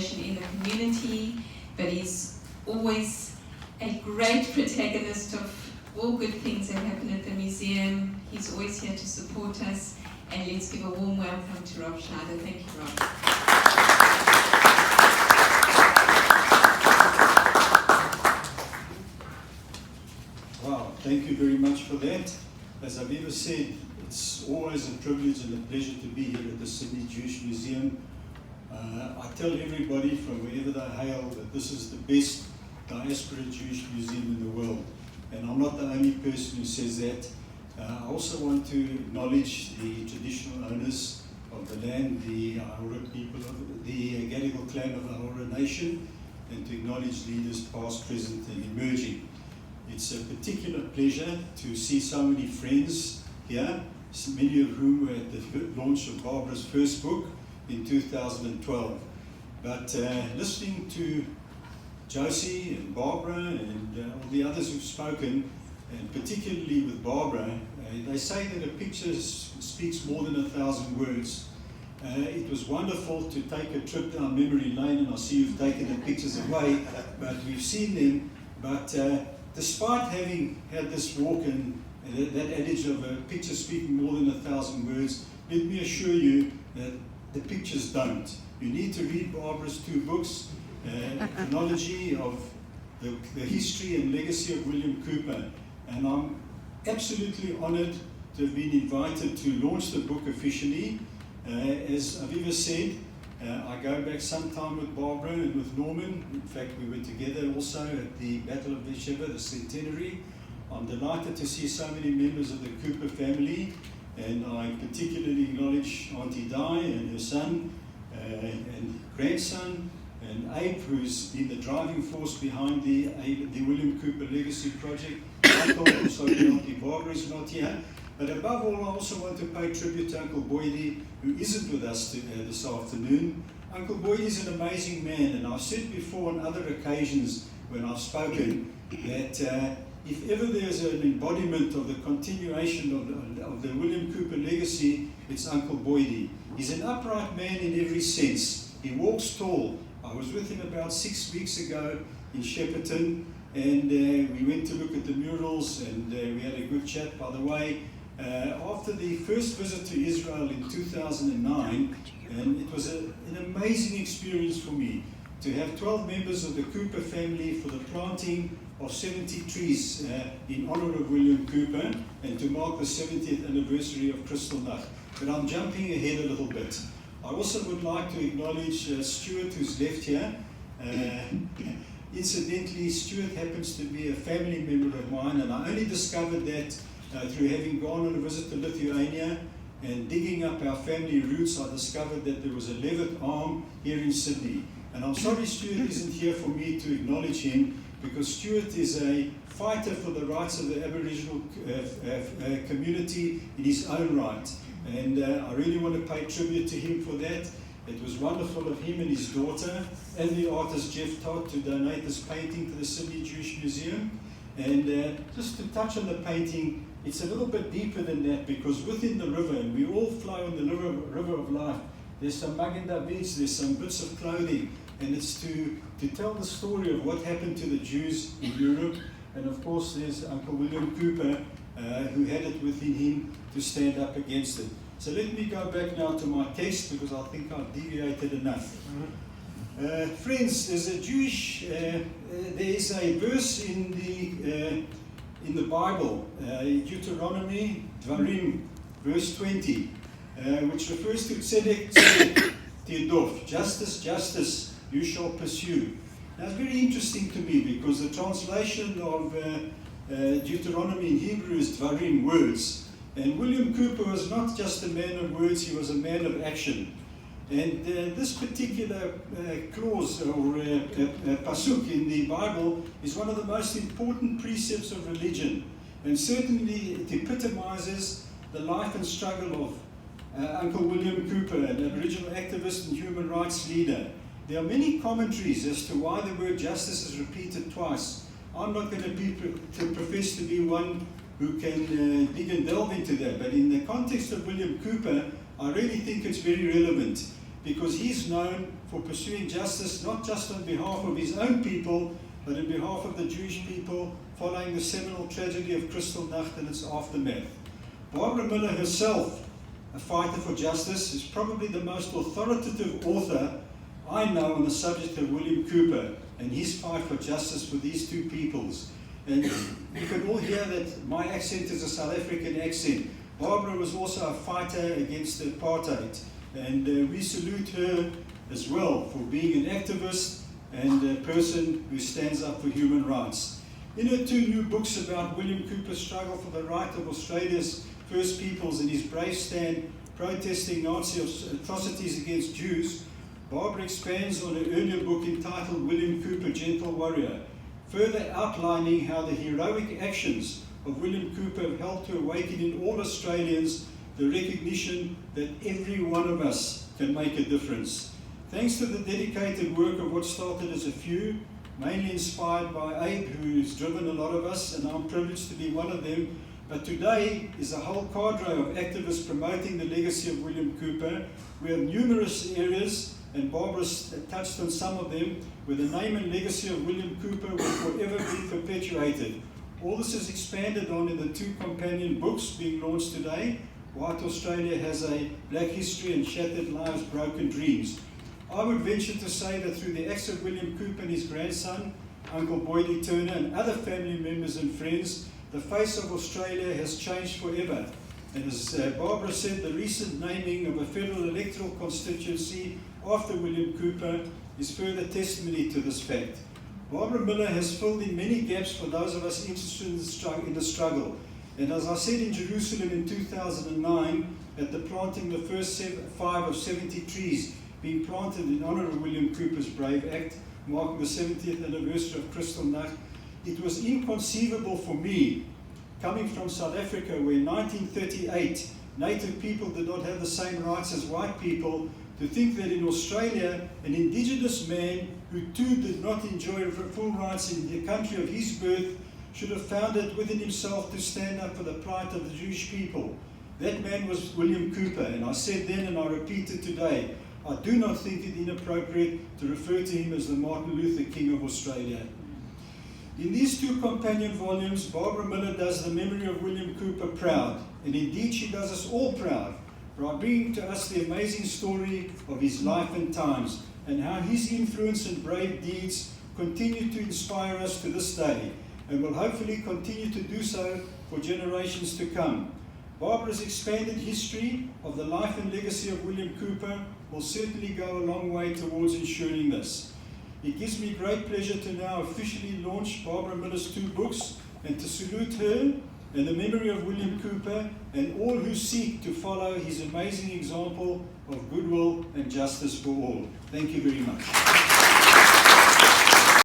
organization in the community, but he's always a great protagonist of all good things that happen at the museum. He's always here to support us, and let's give a warm welcome to Rob Schneider. Thank you, Rob. Wow, thank you very much for that. As I've ever said, it's always a privilege and a pleasure to be here at the Sydney Jewish Museum. I tell everybody from wherever they hail that this is the best diaspora Jewish museum in the world. And I'm not the only person who says that. I also want to acknowledge the traditional owners of the land, the Ahura people of the Gadigal clan of the Ahura Nation, and to acknowledge leaders past, present and emerging. It's a particular pleasure to see so many friends here, many of whom were at the launch of Barbara's first book in 2012. But listening to Josie and Barbara and all the others who've spoken, and particularly with Barbara, they say that a picture speaks more than 1,000 words. It was wonderful to take a trip down memory lane, and I see you've taken the pictures away, but we've seen them. But despite having had this walk and that adage of a picture speaking more than 1,000 words, let me assure you that the pictures don't. You need to read Barbara's 2 books, chronology of the history and legacy of William Cooper. And I'm absolutely honored to have been invited to launch the book officially. As I've ever said, I go back sometime with Barbara and with Norman. In fact, we were together also at the Battle of Beersheba, the centenary. I'm delighted to see so many members of the Cooper family, and I particularly acknowledge Auntie Di and her son and grandson, and Abe, who's been the driving force behind the William Cooper Legacy Project. Uncle, sorry, Auntie Barbara is not here. But above all, I also want to pay tribute to Uncle Boydie, who isn't with us this afternoon. Uncle Boydie is an amazing man, and I've said before on other occasions when I've spoken that if ever there's an embodiment of the continuation of the William Cooper legacy, it's Uncle Boydie. He's an upright man in every sense. He walks tall. I was with him about 6 weeks ago in Shepparton, and we went to look at the murals, and we had a good chat. By the way, after the first visit to Israel in 2009, and it was an amazing experience for me to have 12 members of the Cooper family for the planting of 70 trees in honor of William Cooper, and to mark the 70th anniversary of Kristallnacht. But I'm jumping ahead a little bit. I also would like to acknowledge Stuart, who's left here. Incidentally, Stuart happens to be a family member of mine, and I only discovered that through having gone on a visit to Lithuania and digging up our family roots. I discovered that there was a Levitt arm here in Sydney. And I'm sorry Stuart isn't here for me to acknowledge him, because Stuart is a fighter for the rights of the Aboriginal community in his own right. And I really want to pay tribute to him for that. It was wonderful of him and his daughter and the artist Jeff Todd to donate this painting to the Sydney Jewish Museum. And just to touch on the painting, it's a little bit deeper than that, because within the river, and we all flow in the river of life, there's some Magen Davids, there's some bits of clothing, and it's to tell the story of what happened to the Jews in Europe. And of course there's Uncle William Cooper, who had it within him to stand up against it. So let me go back now to my text, because I think I've deviated enough. Friends, there's a Jewish, there is a verse in the Bible, Deuteronomy, Dvarim, verse 20, which refers to tzedek, tzedek, tirdof, justice, justice, you shall pursue. Now it's very interesting to me, because the translation of Deuteronomy in Hebrew is Dvarim, words. And William Cooper was not just a man of words, he was a man of action. And this particular clause or pasuk in the Bible is one of the most important precepts of religion. And certainly it epitomizes the life and struggle of Uncle William Cooper, an Aboriginal activist and human rights leader. There are many commentaries as to why the word justice is repeated twice. I'm not going to profess to be one who can dig and delve into that, but in the context of William Cooper, I really think it's very relevant. because he's known for pursuing justice not just on behalf of his own people, but on behalf of the Jewish people following the seminal tragedy of Kristallnacht and its aftermath. Barbara Miller herself, a fighter for justice, is probably the most authoritative author I know on the subject of William Cooper and his fight for justice for these two peoples. And you can all hear that my accent is a South African accent. Barbara was also a fighter against apartheid, and we salute her as well for being an activist and a person who stands up for human rights. In her two new books about William Cooper's struggle for the right of Australia's First Peoples and his brave stand protesting Nazi atrocities against Jews, Barbara expands on her earlier book entitled William Cooper, Gentle Warrior, further outlining how the heroic actions of William Cooper have helped to awaken in all Australians the recognition that every one of us can make a difference. Thanks to the dedicated work of what started as a few, mainly inspired by Abe, who's driven a lot of us, and I'm privileged to be one of them, but today is a whole cadre of activists promoting the legacy of William Cooper. We have numerous areas, and Barbara's touched on some of them, where the name and legacy of William Cooper will forever be perpetuated. All this is expanded on in the two companion books being launched today. White Australia Has a Black History and Shattered Lives, Broken Dreams. I would venture to say that through the acts of William Cooper and his grandson, Uncle Boydie Turner, and other family members and friends, the face of Australia has changed forever. And as Barbara said, the recent naming of a federal electoral constituency after William Cooper is further testimony to this fact. Barbara Miller has filled in many gaps for those of us interested in the struggle. And as I said in Jerusalem in 2009, at the planting of the first 5 of 70 trees being planted in honor of William Cooper's brave act, marking the 70th anniversary of Kristallnacht, it was inconceivable for me, coming from South Africa, where in 1938 native people did not have the same rights as white people, to think that in Australia an indigenous man who too did not enjoy full rights in the country of his birth should have found it within himself to stand up for the plight of the Jewish people. That man was William Cooper, and I said then and I repeat it today, I do not think it inappropriate to refer to him as the Martin Luther King of Australia. In these two companion volumes, Barbara Miller does the memory of William Cooper proud, and indeed she does us all proud, by bringing to us the amazing story of his life and times, and how his influence and brave deeds continue to inspire us to this day, and will hopefully continue to do so for generations to come. Barbara's expanded history of the life and legacy of William Cooper will certainly go a long way towards ensuring this. It gives me great pleasure to now officially launch Barbara Miller's two books and to salute her and the memory of William Cooper and all who seek to follow his amazing example of goodwill and justice for all. Thank you very much.